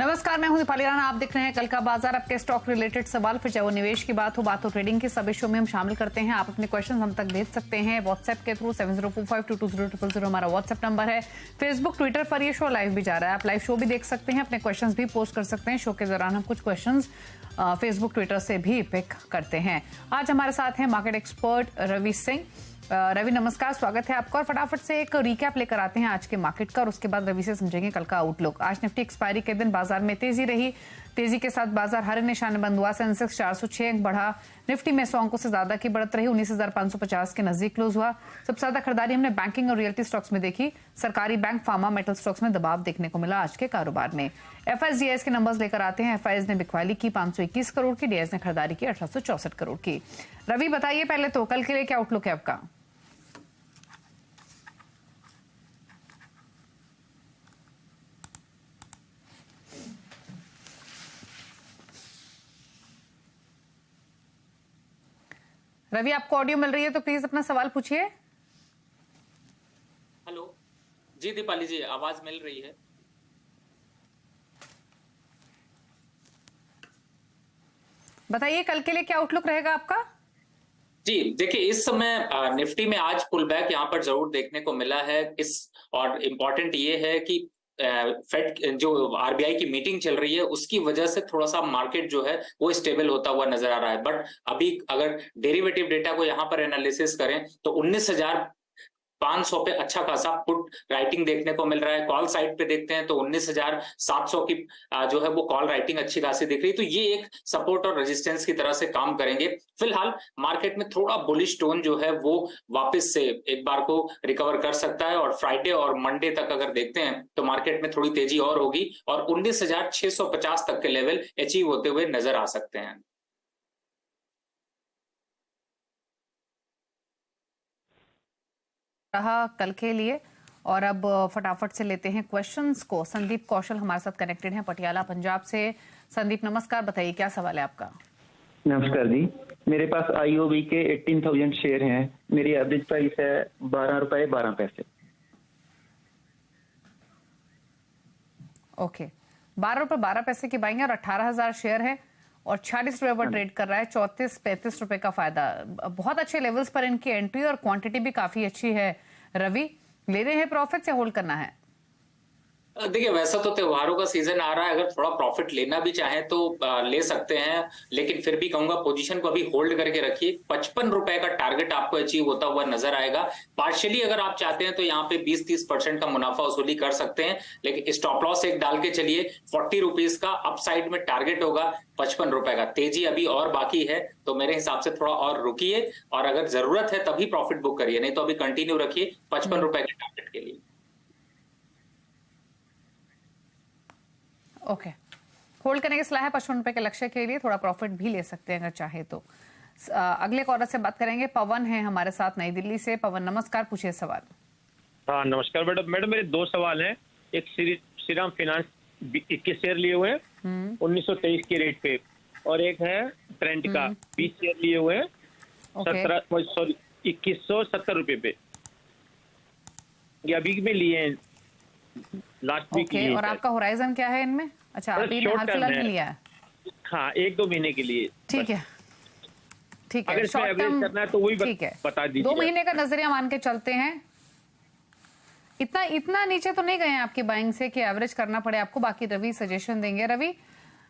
नमस्कार, मैं हूं दीपाली राणा। आप देख रहे हैं कल का बाजार। आपके स्टॉक रिलेटेड सवाल, फिर चाहे वो निवेश की बात हो ट्रेडिंग की, सभी शो में हम शामिल करते हैं। आप अपने क्वेश्चन हम तक भेज सकते हैं व्हाट्सएप के थ्रू। 7045220000 हमारा व्हाट्सएप नंबर है। फेसबुक, ट्विटर पर ये शो लाइव भी जा रहा है, आप लाइव शो भी देख सकते हैं, अपने क्वेश्चन भी पोस्ट कर सकते हैं। शो के दौरान हम कुछ क्वेश्चन फेसबुक, ट्विटर से भी पिक करते हैं। आज हमारे साथ हैं मार्केट एक्सपर्ट रवि सिंह। रवि नमस्कार, स्वागत है आपका। और फटाफट से एक रिकैप लेकर आते हैं आज के मार्केट का, और उसके बाद रवि से समझेंगे कल का आउटलुक। आज निफ्टी एक्सपायरी के दिन बाजार में तेजी रही। तेजी के साथ बाजार हरे निशान बंद हुआ। सेंसेक्स 406 अंक बढ़ा। निफ्टी में 100 अंकों से ज्यादा की बढ़त रही। 19,550 के नजदीक क्लोज हुआ। सबसे ज्यादा खरीदारी हमने बैंकिंग और रियल्टी स्टॉक्स में देखी। सरकारी बैंक, फार्मा, मेटल स्टॉक्स में दबाव देखने को मिला आज के कारोबार में। एफआईएस के नंबर्स लेकर आते हैं। एफआईएस ने बिकवाली की 521 करोड़ की, डीएस ने खरीदारी की 1864 करोड़ की। रवि बताइए पहले तो कल के लिए क्या आउटलुक है आपका? रवि, आपको ऑडियो मिल रही है तो प्लीज अपना सवाल पूछिए। हेलो जी दीपाली जी, आवाज मिल रही है? बताइए कल के लिए क्या आउटलुक रहेगा आपका? जी देखिए, इस समय निफ्टी में आज पुल बैक यहाँ पर जरूर देखने को मिला है। और इम्पोर्टेंट ये है कि फेड जो आरबीआई की मीटिंग चल रही है उसकी वजह से थोड़ा सा मार्केट जो है वो स्टेबल होता हुआ नजर आ रहा है। बट अभी अगर डेरिवेटिव डेटा को यहाँ पर एनालिसिस करें तो 19,500 पे अच्छा खासा पुट राइटिंग देखने को मिल रहा है। कॉल साइड पे देखते हैं तो 19,700 की जो है वो कॉल राइटिंग अच्छी खासी दिख रही है। तो ये एक सपोर्ट और रेजिस्टेंस की तरह से काम करेंगे। फिलहाल मार्केट में थोड़ा बुलिश टोन जो है वो वापस से एक बार को रिकवर कर सकता है, और फ्राइडे और मंडे तक अगर देखते हैं तो मार्केट में थोड़ी तेजी और होगी और 19,650 तक के लेवल अचीव होते हुए नजर आ सकते हैं। रहा कल के लिए। और अब फटाफट से लेते हैं क्वेश्चंस को। संदीप कौशल हमारे साथ कनेक्टेड हैं पटियाला पंजाब से। संदीप नमस्कार, बताइए क्या सवाल है आपका? नमस्कार जी, मेरे पास आईओबी के 18,000 शेयर हैं। मेरी एवरेज प्राइस है 12 रुपए 12 पैसे। ओके, 12 रुपए 12 पैसे की बाइंग है और 18,000 शेयर है और 46 रुपए पर ट्रेड कर रहा है। 34-35 रुपए का फायदा। बहुत अच्छे लेवल्स पर इनकी एंट्री और क्वांटिटी भी काफी अच्छी है। रवि, ले रहे हैं प्रॉफिट या होल्ड करना है? देखिए, वैसा तो त्योहारों का सीजन आ रहा है, अगर थोड़ा प्रॉफिट लेना भी चाहे तो ले सकते हैं, लेकिन फिर भी कहूंगा पोजीशन को अभी होल्ड करके रखिए। 55 रुपए का टारगेट आपको अचीव होता हुआ नजर आएगा। पार्शियली अगर आप चाहते हैं तो यहाँ पे 20-30% का मुनाफा वसूली कर सकते हैं, लेकिन स्टॉप लॉस एक डाल के चलिए। 40 रुपीज का अपसाइड में टारगेट होगा 55 रुपए का। तेजी अभी और बाकी है तो मेरे हिसाब से थोड़ा और रुकिए, और अगर जरूरत है तभी प्रॉफिट बुक करिए, नहीं तो अभी कंटिन्यू रखिए 55 रुपए के टारगेट के लिए। ओके, होल्ड करने की सलाह है 55 रुपए के लक्ष्य के लिए। थोड़ा प्रॉफिट भी ले सकते हैं अगर चाहे तो। अगले कॉलर से बात करेंगे। पवन है हमारे साथ नई दिल्ली से। पवन नमस्कार, पूछिए सवाल। हाँ नमस्कार मैडम। मेरे दो सवाल हैं। एक श्रीराम फाइनेंस 21 शेयर लिए हुए हैं 1923 के रेट पे, और एक है ट्रेंड का 20 शेयर लिए हुए हैं 2170 रुपए पे। ये अभी में लिए हैं, लास्ट वीक लिए। और आपका होराइजन क्या है इनमें? अच्छा, अभी हाल फिलहाल में लिया है। हाँ, 1-2 महीने के लिए। ठीक है, ठीक है। अगर इसमें एवरेज करना है तो वही बता दीजिए। 2 महीने का नजरिया मान के चलते हैं। इतना नीचे तो नहीं गए हैं आपकी बाइंग से कि एवरेज करना पड़े आपको। बाकी रवि सजेशन देंगे। रवि,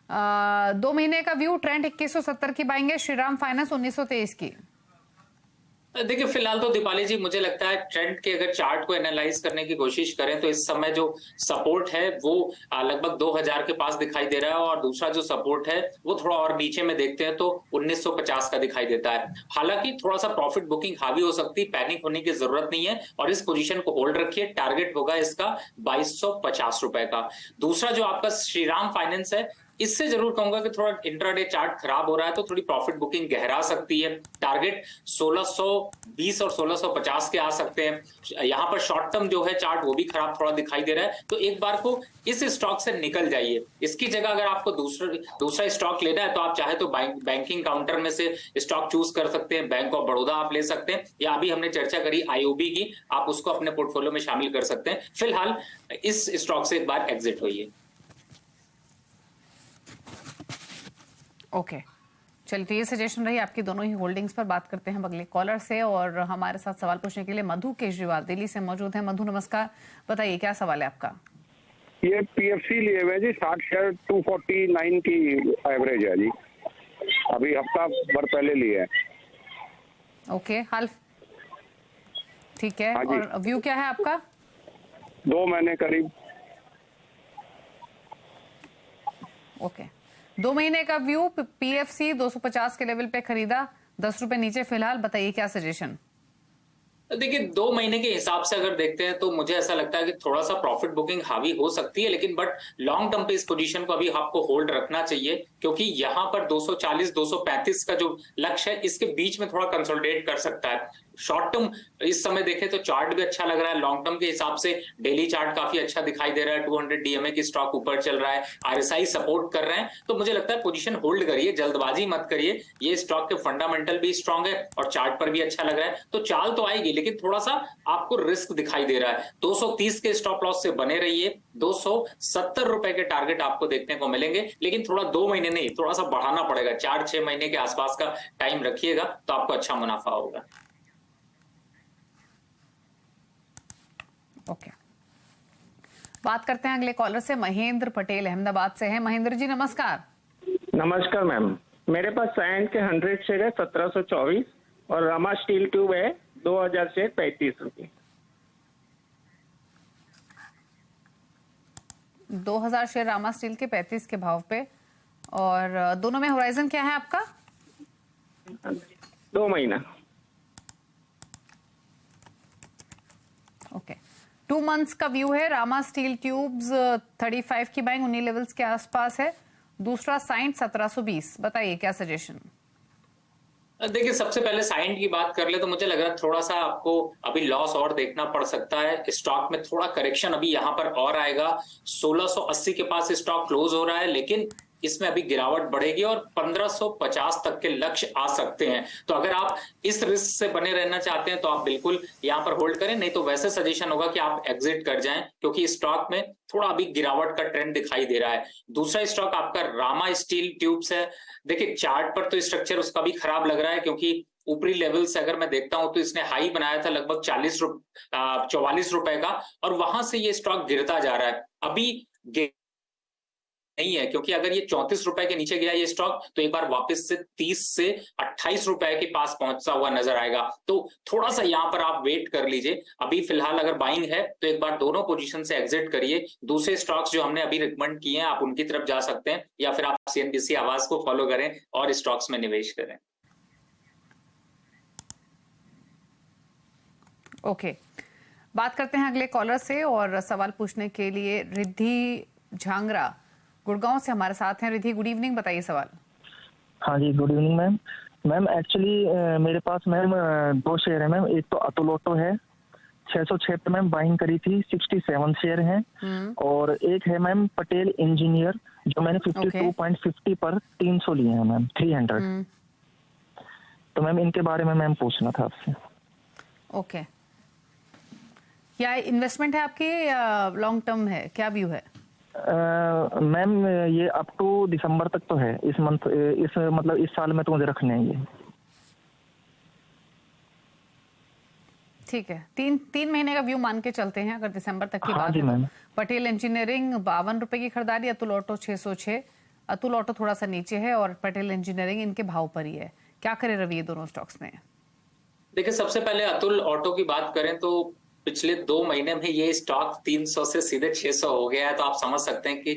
2 महीने का व्यू, ट्रेंड 2170 की बाइंग है, श्रीराम फाइनेंस 1923 की। देखिए, फिलहाल तो दीपाली जी मुझे लगता है ट्रेंड के अगर चार्ट को एनालाइज करने की कोशिश करें तो इस समय जो सपोर्ट है वो लगभग 2000 के पास दिखाई दे रहा है, और दूसरा जो सपोर्ट है वो थोड़ा और नीचे में देखते हैं तो 1950 का दिखाई देता है। हालांकि थोड़ा सा प्रॉफिट बुकिंग हावी हो सकती है, पैनिक होने की जरूरत नहीं है, और इस पोजीशन को होल्ड रखिए। टारगेट होगा इसका 2250 रुपए का। दूसरा जो आपका श्रीराम फाइनेंस है, इससे जरूर कहूंगा कि थोड़ा इंट्राडे चार्ट खराब हो रहा है तो थोड़ी प्रॉफिट बुकिंग गहरा सकती है। टारगेट 1620 और 1650 के आ सकते हैं। यहां पर शॉर्ट टर्म जो है चार्ट वो भी खराब थोड़ा दिखाई दे रहा है, तो एक बार को इस स्टॉक से निकल जाइए। इसकी जगह अगर आपको दूसरा स्टॉक लेना है तो आप चाहे तो बैंकिंग काउंटर में से स्टॉक चूज कर सकते हैं। बैंक ऑफ बड़ौदा आप ले सकते हैं, या अभी हमने चर्चा करी आईओबी की, आप उसको अपने पोर्टफोलियो में शामिल कर सकते हैं। फिलहाल इस स्टॉक से एक बार एग्जिट होइए। ओके, चलिए, तो ये सजेशन रही आपकी दोनों ही होल्डिंग्स पर। बात करते हैं अगले कॉलर से, और हमारे साथ सवाल पूछने के लिए मधु केजरीवाल दिल्ली से मौजूद है। मधु नमस्कार, बताइए क्या सवाल है आपका। ये पीएफसी लिए हुए जी 60 शेयर 249 की एवरेज है जी, अभी हफ्ता भर पहले लिए है। ओके, हाल ठीक है। हाँ जी। और व्यू क्या है आपका? 2 महीने करीब। ओके, 2 महीने का व्यू, पीएफसी 250 के लेवल पे खरीदा, 10 रुपए नीचे फिलहाल, बताइए क्या सजेशन। देखिए 2 महीने के हिसाब से अगर देखते हैं तो मुझे ऐसा लगता है कि थोड़ा सा प्रॉफिट बुकिंग हावी हो सकती है, लेकिन बट लॉन्ग टर्म पे इस पोजीशन को अभी आपको होल्ड रखना चाहिए, क्योंकि यहां पर 240 235 का जो लक्ष्य है इसके बीच में थोड़ा कंसोलिडेट कर सकता है। शॉर्ट टर्म इस समय देखें तो चार्ट भी अच्छा लग रहा है, लॉन्ग टर्म के हिसाब से डेली चार्ट काफी अच्छा दिखाई दे रहा है, 200 डीएमए की स्टॉक ऊपर चल रहा है, आरएसआई सपोर्ट कर रहे हैं, तो मुझे लगता है पोजीशन होल्ड करिए, जल्दबाजी मत करिए। ये स्टॉक के फंडामेंटल भी स्ट्रांग है और चार्ट पर भी अच्छा लग रहा है, तो चाल तो आएगी, लेकिन थोड़ा सा आपको रिस्क दिखाई दे रहा है। 230 के स्टॉप लॉस से बने रहिए, 270 रुपए के टारगेट आपको देखने को मिलेंगे, लेकिन थोड़ा 2 महीने नहीं, थोड़ा सा बढ़ाना पड़ेगा, 4-6 महीने के आसपास का टाइम रखिएगा तो आपको अच्छा मुनाफा होगा। ओके, बात करते हैं अगले कॉलर से। महेंद्र पटेल अहमदाबाद से है। महेंद्र जी नमस्कार। नमस्कार मैम, मेरे पास साइंट के 100 शेयर है 1724 और रमा स्टील ट्यूब है 2000 शेयर 35 रुपये। 2000 शेयर रामा स्टील के 35 के भाव पे, और दोनों में होराइजन क्या है आपका? 2 महीना। ओके, 2 मंथ्स का व्यू है। रामा स्टील ट्यूब्स 35 की बाइंग 19 लेवल्स के आसपास है। दूसरा साइंट 1720, बताइए क्या सजेशन। देखिए सबसे पहले साइंट की बात कर ले तो मुझे लग रहा है थोड़ा सा आपको अभी लॉस और देखना पड़ सकता है। स्टॉक में थोड़ा करेक्शन अभी यहां पर और आएगा। 1680 के पास स्टॉक क्लोज हो रहा है, लेकिन इसमें अभी गिरावट बढ़ेगी और 1550 तक के लक्ष्य आ सकते हैं। तो अगर आप इस रिस्क से बने रहना चाहते हैं तो आप बिल्कुल यहां पर होल्ड करें, नहीं तो वैसे सजेशन होगा कि आप एग्जिट कर जाएं, क्योंकि स्टॉक में थोड़ा अभी गिरावट का ट्रेंड दिखाई दे रहा है। दूसरा स्टॉक आपका रामा स्टील ट्यूब्स है। देखिए चार्ट पर तो स्ट्रक्चर उसका भी खराब लग रहा है, क्योंकि ऊपरी लेवल से अगर मैं देखता हूं तो इसने हाई बनाया था लगभग 44 रुपए का, और वहां से ये स्टॉक गिरता जा रहा है। अभी नहीं है, क्योंकि अगर ये 34 रुपए के नीचे गया ये स्टॉक तो एक बार वापस से 30 से 28 रुपए के पास पहुंचता हुआ नजर आएगा। तो थोड़ा सा यहां पर आप वेट कर लीजिए। अभी फिलहाल अगर बाइंग है तो एक बार दोनों पोजीशन से एग्जिट करिए। दूसरे स्टॉक्स जो हमने अभी रिकमेंड किए हैं आप उनकी तरफ जा सकते हैं, या फिर आप सीएनबीसी आवाज को फॉलो करें और स्टॉक्स में निवेश करें। ओके, बात करते हैं अगले कॉलर से, और सवाल पूछने के लिए रिद्धि झांगरा गुड़गांव से हमारे साथ हैं। रिद्धि गुड इवनिंग, बताइए सवाल। हाँ जी, good evening ma'am. Ma'am actually मेरे पास मैम 2 शेयर है मैम। एक तो अतुल ऑटो है 606 पे मैम बाइंग करी थी, 67 शेयर हैं। और एक है मैम पटेल इंजीनियर जो मैंने 52.50 पर 300 लिए हैं मैम, 300। तो मैम इनके बारे में मैम पूछना था आपसे। ओके, क्या इन्वेस्टमेंट है आपकी या लॉन्ग टर्म है, क्या व्यू है? मैम ये अप टू दिसंबर तक तो है, इस मंथ मतलब इस साल में तो मुझे रखने हैं ये। ठीक है, तीन महीने का व्यू मान के चलते हैं अगर दिसंबर तक की हाँ बात जी है। मैम। पटेल इंजीनियरिंग 52 रुपए की खरीदारी, अतुल ऑटो 606। अतुल ऑटो थोड़ा सा नीचे है और पटेल इंजीनियरिंग इनके भाव पर ही है। क्या करे रवि ये दोनों स्टॉक्स में? देखिए सबसे पहले अतुल ऑटो की बात करें तो पिछले 2 महीने में ये स्टॉक 300 से सीधे 600 हो गया है, तो आप समझ सकते हैं कि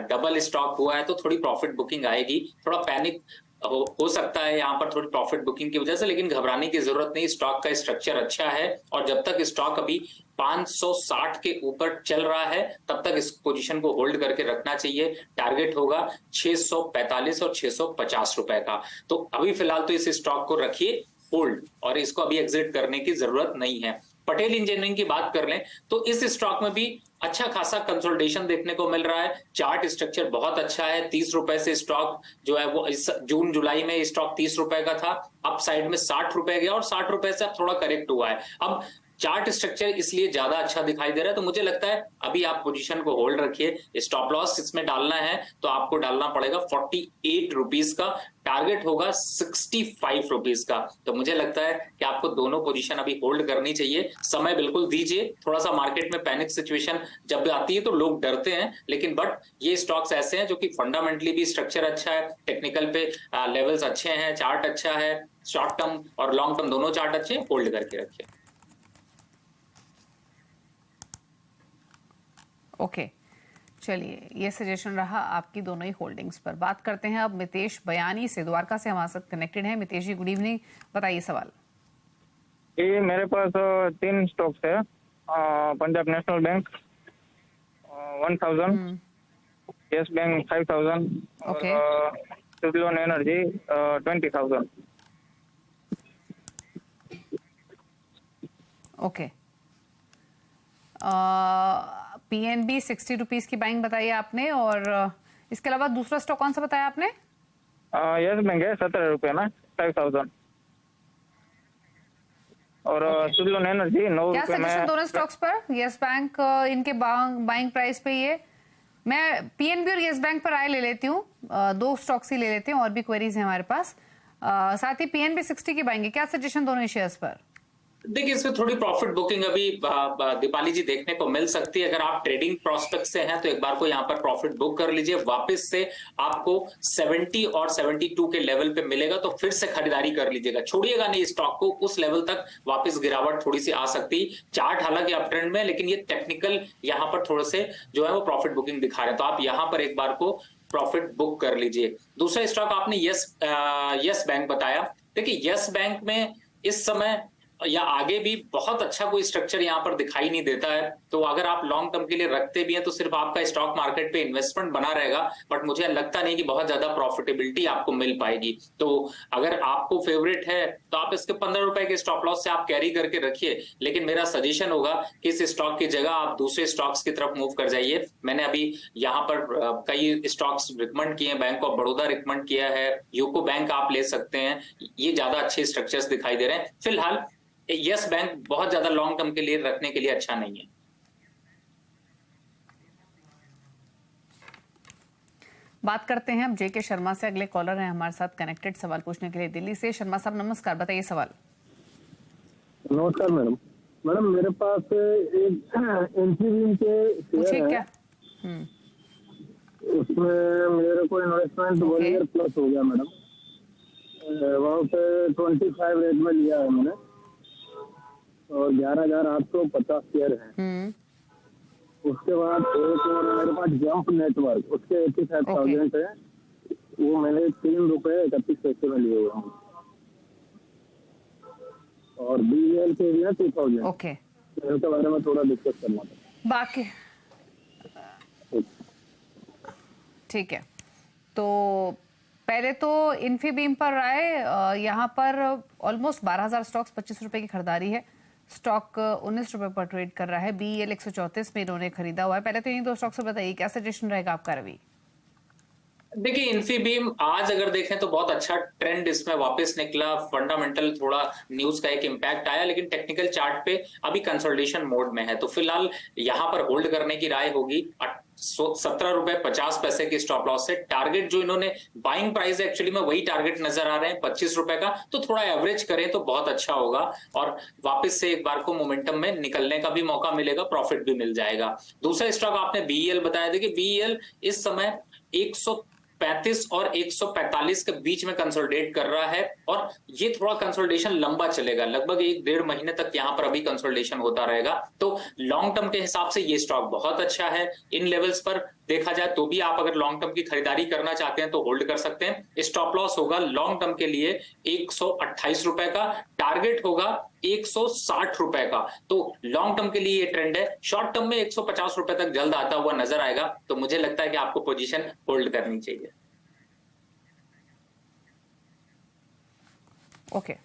डबल स्टॉक हुआ है, तो थोड़ी प्रॉफिट बुकिंग आएगी। थोड़ा पैनिक हो सकता है यहाँ पर थोड़ी प्रॉफिट बुकिंग की वजह से, लेकिन घबराने की जरूरत नहीं। स्टॉक का स्ट्रक्चर अच्छा है और जब तक स्टॉक अभी 560 के ऊपर चल रहा है तब तक इस पोजीशन को होल्ड करके रखना चाहिए। टारगेट होगा 645 और 650 रुपए का। तो अभी फिलहाल तो इस स्टॉक को रखिए होल्ड, और इसको अभी एग्जिट करने की जरूरत नहीं है। पटेल इंजीनियरिंग की बात कर लें तो इस स्टॉक में भी अच्छा खासा कंसोलिडेशन देखने को मिल रहा है। चार्ट स्ट्रक्चर बहुत अच्छा है। 30 रुपए से स्टॉक जो है वो इस जून जुलाई में स्टॉक 30 रुपए का था, अप साइड में 60 रुपए गया और 60 रुपए से अब थोड़ा करेक्ट हुआ है। अब चार्ट स्ट्रक्चर इसलिए ज्यादा अच्छा दिखाई दे रहा है। तो मुझे लगता है अभी आप पोजीशन को होल्ड रखिए। स्टॉप लॉस इसमें डालना है तो आपको डालना पड़ेगा 48 रुपीज का, टारगेट होगा 65 रुपीज का। तो मुझे लगता है कि आपको दोनों पोजीशन अभी होल्ड करनी चाहिए। समय बिल्कुल दीजिए। थोड़ा सा मार्केट में पैनिक सिचुएशन जब आती है तो लोग डरते हैं, लेकिन बट ये स्टॉक्स ऐसे हैं जो कि फंडामेंटली भी स्ट्रक्चर अच्छा है, टेक्निकल पे लेवल्स अच्छे हैं, चार्ट अच्छा है, शॉर्ट टर्म और लॉन्ग टर्म दोनों चार्ट अच्छे हैं, होल्ड करके रखिए। ओके, चलिए ये सजेशन रहा आपकी दोनों ही होल्डिंग्स पर। बात करते हैं अब मितेश बयानी से, द्वारका से हमारे साथ कनेक्टेड है। मितेश जी, गुड इवनिंग, बताइए सवाल। ये मेरे पास 3 स्टॉक्स है। Punjab national bank 1000, yes bank 5000 okay. और Suzlon energy 20,000। Okay, PNB 60 rupees की बाइंग बताई आपने, और इसके अलावा दूसरा स्टॉक कौन सा बताया आपने? यस बैंक है 17 रुपये में 5,000 और सुजलोन एनर्जी 9 क्या रुपये सजेशन में। दोनों स्टॉक्स पर? यस बैंक इनके बाइंग प्राइस पे ये, मैं पीएनबी और यस बैंक पर राय ले लेती हूँ, 2 स्टॉक्स ही ले लेती हूँ, और भी क्वेरीज है हमारे पास। साथ ही पीएनबी 60 की बाइंग है, क्या सजेशन दोनों शेयर्स पर? देखिए, इसमें थोड़ी प्रॉफिट बुकिंग अभी दीपाली जी देखने को मिल सकती है। अगर आप ट्रेडिंग प्रोस्पेक्ट से हैं तो एक बार को यहाँ पर प्रॉफिट बुक कर लीजिए। वापस से आपको 70 और 72 के लेवल पे मिलेगा तो फिर से खरीदारी कर लीजिएगा, छोड़िएगा नहीं स्टॉक को। उस लेवल तक वापस गिरावट थोड़ी सी आ सकती। चार्ट हालांकि अप ट्रेंड में, लेकिन ये टेक्निकल यहाँ पर थोड़े से जो है वो प्रॉफिट बुकिंग दिखा रहे हैं, तो आप यहाँ पर एक बार को प्रॉफिट बुक कर लीजिए। दूसरा स्टॉक आपने यस बैंक बताया। देखिए, यस बैंक में इस समय या आगे भी बहुत अच्छा कोई स्ट्रक्चर यहां पर दिखाई नहीं देता है। तो अगर आप लॉन्ग टर्म के लिए रखते भी हैं तो सिर्फ आपका स्टॉक मार्केट पे इन्वेस्टमेंट बना रहेगा, बट मुझे लगता नहीं कि बहुत ज्यादा प्रॉफिटेबिलिटी आपको मिल पाएगी। तो अगर आपको फेवरेट है तो आप इसके 15 रुपए के स्टॉप लॉस से आप कैरी करके रखिए, लेकिन मेरा सजेशन होगा कि इस स्टॉक की जगह आप दूसरे स्टॉक्स की तरफ मूव कर जाइए। मैंने अभी यहाँ पर कई स्टॉक्स रिकमेंड किए हैं। बैंक ऑफ बड़ौदा रिकमेंड किया है, यूको बैंक आप ले सकते हैं, ये ज्यादा अच्छे स्ट्रक्चर्स दिखाई दे रहे हैं। फिलहाल यस बैंक बहुत ज्यादा लॉन्ग टर्म के लिए रखने के लिए अच्छा नहीं है। बात करते हैं अब जेके शर्मा से, अगले कॉलर हैं हमारे साथ कनेक्टेड सवाल पूछने के लिए दिल्ली से। शर्मा साहब नमस्कार, बताइए सवाल। नमस्कार मैडम। मैडम मेरे पास एक इंफीबीम के पूछिए क्या। उसमें मेरे को इन्वेस्टमेंट 1 ईयर प्लस हो गया मैडम। वहाँ पे 25 रेट में लिया है मैंने, और 11,850 शेयर हैं। उसके बाद एक और मेरे पास जंप नेटवर्क, उसके 85,000 है, वो मैंने 3 रुपए 31 पैसे में लिए हुए हैं। और BEL के भी है 2000। ओके, इनके बारे में थोड़ा डिस्कस करना था। बाकी ठीक है, तो पहले तो इन्फीबीम पर राय, यहाँ पर ऑलमोस्ट 12,000 स्टॉक्स 25 रुपए की खरीदारी है। स्टॉक 19 रुपए पर ट्रेड कर रहा है। BEL 134 में इन्होंने खरीदा हुआ है। पहले तो इन 2 स्टॉक से बताइए क्या सजेशन रहेगा आपका रवि? देखिए, इन्फीबीम आज अगर देखें तो बहुत अच्छा ट्रेंड इसमें वापस निकला। फंडामेंटल थोड़ा न्यूज का एक इंपैक्ट आया, लेकिन टेक्निकल चार्ट पे अभी कंसोलिडेशन मोड में है, तो फिलहाल यहां पर होल्ड करने की राय होगी। 17 रुपए 50 पैसे के स्टॉप लॉस से टारगेट जो इन्होंने बाइंग प्राइस एक्चुअली में वही टारगेट नजर आ रहे हैं 25 रुपए का, तो थोड़ा एवरेज करें तो बहुत अच्छा होगा और वापस से एक बार को मोमेंटम में निकलने का भी मौका मिलेगा, प्रॉफिट भी मिल जाएगा। दूसरा स्टॉक आपने BEL बताया। देखिए, BEL इस समय 135 और 145 के बीच में कंसोलिडेट कर रहा है, और ये थोड़ा कंसोलिडेशन लंबा चलेगा, लगभग 1-1.5 महीने तक यहां पर अभी कंसोलिडेशन होता रहेगा। तो लॉन्ग टर्म के हिसाब से ये स्टॉक बहुत अच्छा है। इन लेवल्स पर देखा जाए तो भी आप अगर लॉन्ग टर्म की खरीदारी करना चाहते हैं तो होल्ड कर सकते हैं। स्टॉप लॉस होगा लॉन्ग टर्म के लिए 128 रुपए का, टारगेट होगा 160 रुपए का। तो लॉन्ग टर्म के लिए ये ट्रेंड है। शॉर्ट टर्म में 150 रुपए तक जल्द आता हुआ नजर आएगा, तो मुझे लगता है कि आपको पोजीशन होल्ड करनी चाहिए। ओके,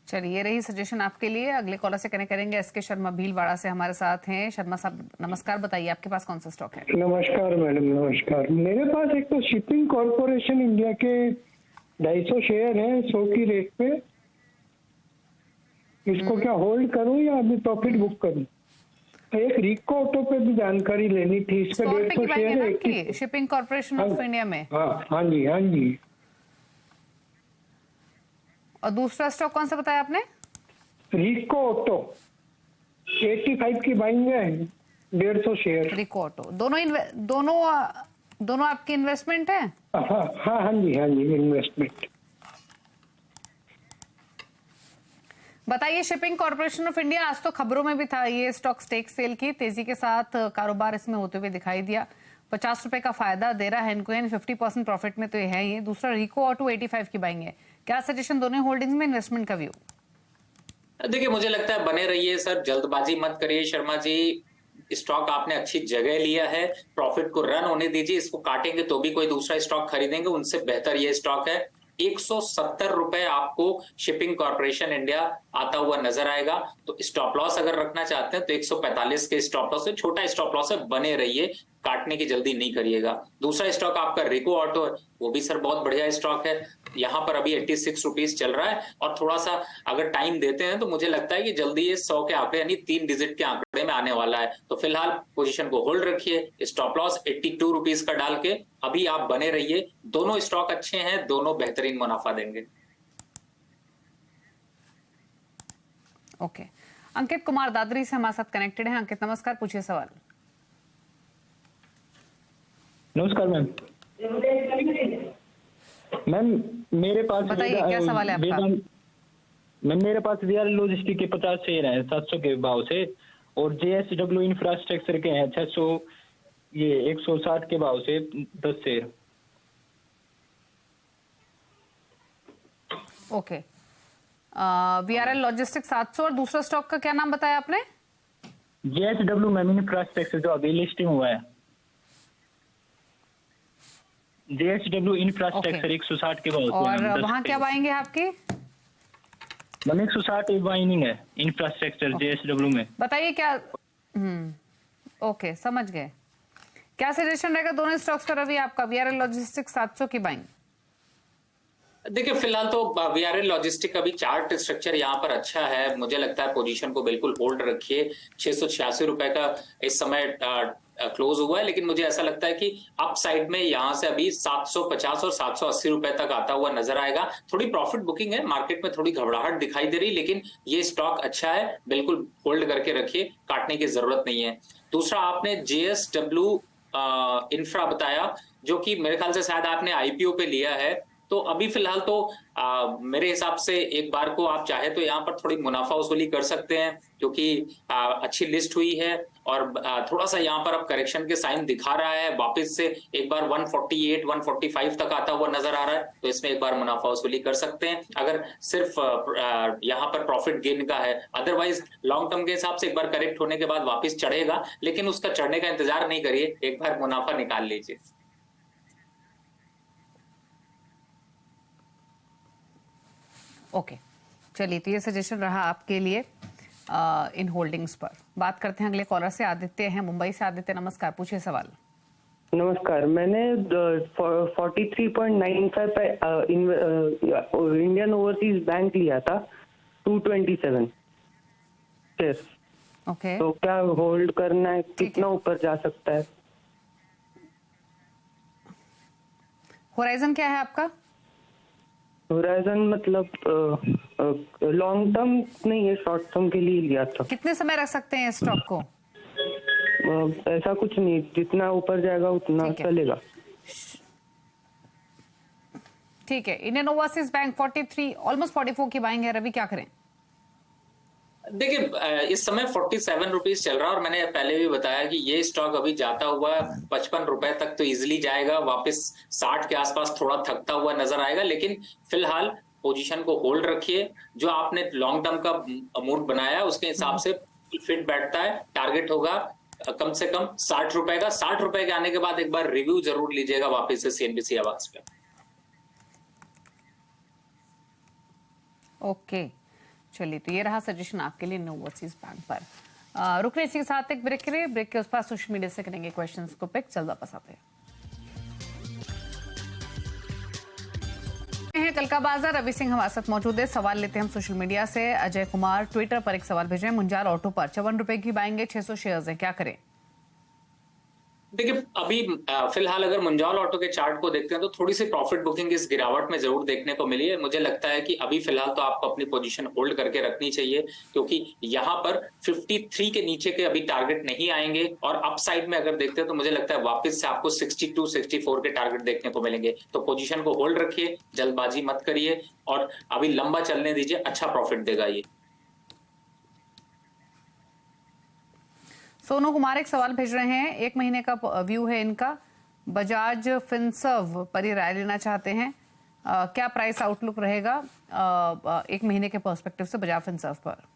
चलिए ये रही सजेशन आपके लिए। अगले कॉलर से कनेक्ट करेंगे। SK शर्मा भीलवाड़ा से हमारे साथ हैं। शर्मा साहब नमस्कार, बताइए आपके पास कौन सा स्टॉक है? नमस्कार मैडम, नमस्कार। मेरे पास एक तो शिपिंग कॉर्पोरेशन इंडिया के 250 शेयर हैं 100 की रेट पे, इसको क्या होल्ड करूं या अभी प्रॉफिट बुक करूं? एक रिको ऑटो पे भी जानकारी लेनी थी, इसका 100 रुपए की 150 बाइंग है शेयर ना है। आपकी शिपिंग कॉर्पोरेशन ऑफ इंडिया में, हाँ जी, हाँ जी। और दूसरा स्टॉक कौन सा बताया आपने? रिको ऑटो 85 की बाइंग है, 150 शेयर। रिको ऑटो, दोनों आपकी इन्वेस्टमेंट है? हाँ हाँ हाँ जी, हाँ जी, इन्वेस्टमेंट। बताइए, शिपिंग कॉर्पोरेशन ऑफ इंडिया आज तो खबरों में भी था, ये स्टॉक स्टेक सेल की तेजी के साथ कारोबार इसमें होते हुए दिखाई दिया। 50 रुपए का फायदा दे रहा है इनको, 50% प्रॉफिट में तो ये है ही। दूसरा रिको ऑटो 85 की बाइंग है। क्या सजेशन दोनों होल्डिंग्स में, इन्वेस्टमेंट का व्यू? देखिए, मुझे लगता है बने रहिए सर, जल्दबाजी मत करिए शर्मा जी। स्टॉक आपने अच्छी जगह लिया है, प्रॉफिट को रन होने दीजिए। इसको काटेंगे तो भी कोई दूसरा स्टॉक खरीदेंगे, उनसे बेहतर ये स्टॉक है। 170 रुपए आपको शिपिंग कॉर्पोरेशन इंडिया आता हुआ नजर आएगा। तो स्टॉप लॉस अगर रखना चाहते हैं तो 145 के स्टॉप लॉस है, छोटा स्टॉप लॉस है, बने रहिए, काटने की जल्दी नहीं करिएगा। दूसरा स्टॉक आपका रिको ऑटो है, वो भी सर बहुत बढ़िया स्टॉक है। यहां पर अभी 86 रुपीज चल रहा है, और थोड़ा सा अगर टाइम देते हैं तो मुझे लगता है कि जल्दी ये 100 के आंकड़े यानी 3 डिजिट के आंकड़े में आने वाला है। तो फिलहाल पोजीशन को होल्ड रखिए, स्टॉप लॉस 82 रुपीज का डाल के अभी आप बने रहिए। दोनों स्टॉक अच्छे हैं, दोनों बेहतरीन मुनाफा देंगे। ओके, अंकित कुमार दादरी से हमारे साथ कनेक्टेड हैं। अंकित नमस्कार, पूछिए सवाल। नमस्कार मैम। मैम मेरे पास बताइए, क्या सवाल है आपका? मैम मेरे पास वीआर लॉजिस्टिक के 50 शेयर हैं 700 के भाव से, और जेएसडब्ल्यू इंफ्रास्ट्रक्चर के हैं 600, ये 160 के भाव से 10 शेयर। ओके, वीआरएल लॉजिस्टिक 700, और दूसरा स्टॉक का क्या नाम बताया आपने? जेएसडब्ल्यू मैम इंफ्रास्ट्रक्चर, जो अभी लिस्टिंग हुआ है। जेएसडब्ल्यू इंफ्रास्ट्रक्चर 160 के भाव से। और वहां क्या बाइंग है आपकी? मैम 160 बाइंग है इंफ्रास्ट्रक्चर जेएसडब्ल्यू में। बताइए क्या। ओके, समझ गए। क्या सजेशन रहेगा दोनों स्टॉक्स पर अभी आपका? वीआरएल लॉजिस्टिक 700 की बाइंग। देखिए, फिलहाल तो वीआरएल लॉजिस्टिक का भी चार्ट स्ट्रक्चर यहाँ पर अच्छा है। मुझे लगता है पोजीशन को बिल्कुल होल्ड रखिए। 686 रुपए का इस समय क्लोज हुआ है, लेकिन मुझे ऐसा लगता है कि अप साइड में यहां से अभी 750 और 780 रुपए तक आता हुआ नजर आएगा। थोड़ी प्रॉफिट बुकिंग है, मार्केट में थोड़ी घबराहट दिखाई दे रही, लेकिन ये स्टॉक अच्छा है, बिल्कुल होल्ड करके रखिए, काटने की जरूरत नहीं है। दूसरा आपने जेएसडब्ल्यू इंफ्रा बताया, जो कि मेरे ख्याल से शायद आपने आईपीओ पे लिया है। तो अभी फिलहाल तो मेरे हिसाब से एक बार को आप चाहे तो यहाँ पर थोड़ी मुनाफा वसूली कर सकते हैं, क्योंकि अच्छी लिस्ट हुई है, और थोड़ा सा यहाँ पर अब करेक्शन के साइन दिखा रहा है। वापस से एक बार 148 145 तक आता हुआ नजर आ रहा है, तो इसमें एक बार मुनाफा वसूली कर सकते हैं, अगर सिर्फ यहाँ पर प्रॉफिट गेन का है। अदरवाइज लॉन्ग टर्म के हिसाब से एक बार करेक्ट होने के बाद वापस चढ़ेगा, लेकिन उसका चढ़ने का इंतजार नहीं करिए, एक बार मुनाफा निकाल लीजिए। ओके, चलिए, तो ये सजेशन रहा आपके लिए इन होल्डिंग्स पर। बात करते हैं अगले कॉलर से, आदित्य हैं मुंबई से। आदित्य नमस्कार, पूछिए सवाल। नमस्कार, मैंने 43.95 पे इंडियन ओवरसीज बैंक लिया था 227 शेयर। ओके, तो क्या होल्ड करना है? कितना ऊपर जा सकता है? होराइजन क्या है आपका? होराइजन मतलब लॉन्ग टर्म नहीं है, शॉर्ट टर्म के लिए लिया था। कितने समय रख सकते हैं स्टॉक को? ऐसा कुछ नहीं, जितना ऊपर जाएगा उतना चलेगा। ठीक है, इंडियन ओवरसीज बैंक 43 ऑलमोस्ट 44 की बाइंग है। रवि, क्या करें? देखिए, इस समय 47 रुपीज चल रहा है, और मैंने पहले भी बताया कि ये स्टॉक अभी जाता हुआ 55 रुपए तक तो इजिली जाएगा, वापस 60 के आसपास थोड़ा थकता हुआ नजर आएगा। लेकिन फिलहाल पोजीशन को होल्ड रखिए। जो आपने लॉन्ग टर्म का मूड बनाया उसके हिसाब से फिट बैठता है। टारगेट होगा कम से कम 60 रुपए का। 60 रुपए के आने के बाद एक बार रिव्यू जरूर लीजिएगा वापस से सीएनबीसी आवाज पे। ओके, चलिए, तो ये रहा सजेशन आपके लिए इंडियन ओवरसीज बैंक पर। रुक रहे इसी के साथ एक ब्रेक के लिए। ब्रेक के उस पास सोशल मीडिया से करेंगे क्वेश्चंस को पिक। चल वापस आते हैं। कल का बाजार। रवि सिंह हमारे साथ मौजूद है। सवाल लेते हैं हम सोशल मीडिया से। अजय कुमार ट्विटर पर एक सवाल भेज रहे हैं। मुंजाल ऑटो पर 54 रुपए की बाइंग है, 600 शेयर्स है, क्या करें? देखिए अभी फिलहाल अगर मुंजाल ऑटो के चार्ट को देखते हैं तो थोड़ी सी प्रॉफिट बुकिंग इस गिरावट में जरूर देखने को मिली है। मुझे लगता है कि अभी फिलहाल तो आपको अपनी पोजीशन होल्ड करके रखनी चाहिए, क्योंकि यहां पर 53 के नीचे के अभी टारगेट नहीं आएंगे। और अपसाइड में अगर देखते हैं तो मुझे लगता है वापस से आपको 62, 64 के टारगेट देखने को मिलेंगे। तो पोजीशन को होल्ड रखिए, जल्दबाजी मत करिए और अभी लंबा चलने दीजिए, अच्छा प्रॉफिट देगा ये। सोनू कुमार एक सवाल भेज रहे हैं। 1 महीने का व्यू है इनका। बजाज फिनसर्व पर ही राय लेना चाहते हैं। क्या प्राइस आउटलुक रहेगा 1 महीने के पर्सपेक्टिव से बजाज फिनसर्व पर?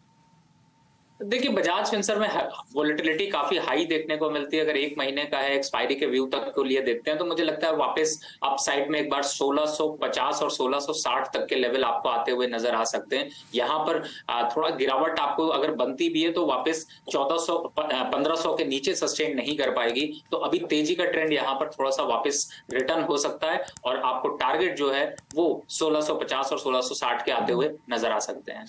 देखिए बजाज फिनसर्व में वोलेटिलिटी काफी हाई देखने को मिलती है। अगर 1 महीने का है, एक्सपायरी के व्यू तक को लिए देखते हैं तो मुझे लगता है वापस अपसाइड में एक बार 1650 और 1660 तक के लेवल आपको आते हुए नजर आ सकते हैं। यहां पर थोड़ा गिरावट आपको अगर बनती भी है तो वापस 1500 के नीचे सस्टेन नहीं कर पाएगी। तो अभी तेजी का ट्रेंड यहां पर थोड़ा सा वापस रिटर्न हो सकता है और आपको टारगेट जो है वो 1650 और 1660 के आते हुए नजर आ सकते हैं।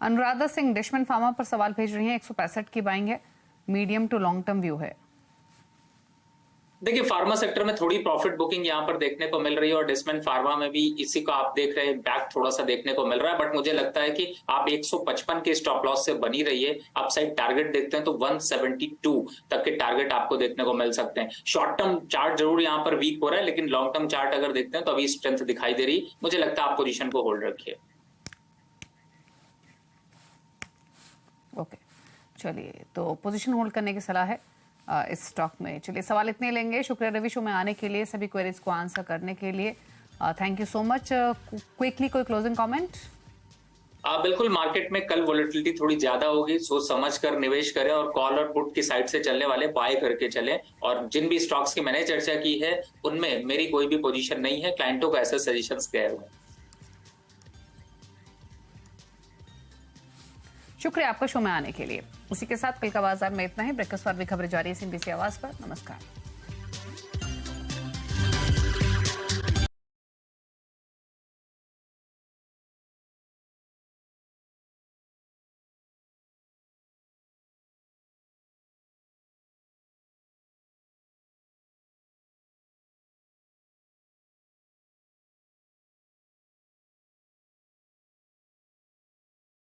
अनुराधा सिंह डिशमन फार्मा पर सवाल भेज रही हैं। 165 की बाइंग है, medium to long term view है। देखिए फार्मा सेक्टर में थोड़ी प्रॉफिट बुकिंग यहां पर देखने को मिल रही है और डिस्मेंट फार्मा में भी इसी को आप देख रहे हैं, इम्पैक्ट थोड़ा सा देखने को मिल रहा है। बट मुझे लगता है कि आप 155 के स्टॉप लॉस से बनी रहिए। अपसाइड टारगेट देखते हैं तो 172 तक के टारगेट आपको देखने को मिल सकते हैं। शॉर्ट टर्म चार्ट जरूर यहां पर वीक हो रहा है, लेकिन लॉन्ग टर्म चार्ट अगर देखते हैं तो अभी स्ट्रेंथ दिखाई दे रही। मुझे लगता है आप पोजीशन को होल्ड रखिए। ओके, चलिए तो पोजीशन होल्ड करने की सलाह है इस स्टॉक में। चलिए सवाल इतने लेंगे। शुक्रिया रवि शो में आने के लिए, सभी क्वेरीज को आंसर करने के लिए। Thank you so much. Quickly कोई क्लोजिंग कमेंट? बिल्कुल, मार्केट में कल वोलेटिलिटी थोड़ी ज्यादा होगी, सोच समझ कर निवेश करें और कॉल और पुट की साइड से चलने वाले बाय करके चलें। और जिन भी स्टॉक्स की मैंने चर्चा की है उनमें मेरी कोई भी पोजीशन नहीं है, क्लाइंटों को ऐसे सजेशंस गए हुए। शुक्रिया आपका शो में आने के लिए। इसी के साथ कल का बाजार में इतना ही। ब्रेकफास्ट पर भी खबरें जारी है CNBC आवाज पर। नमस्कार।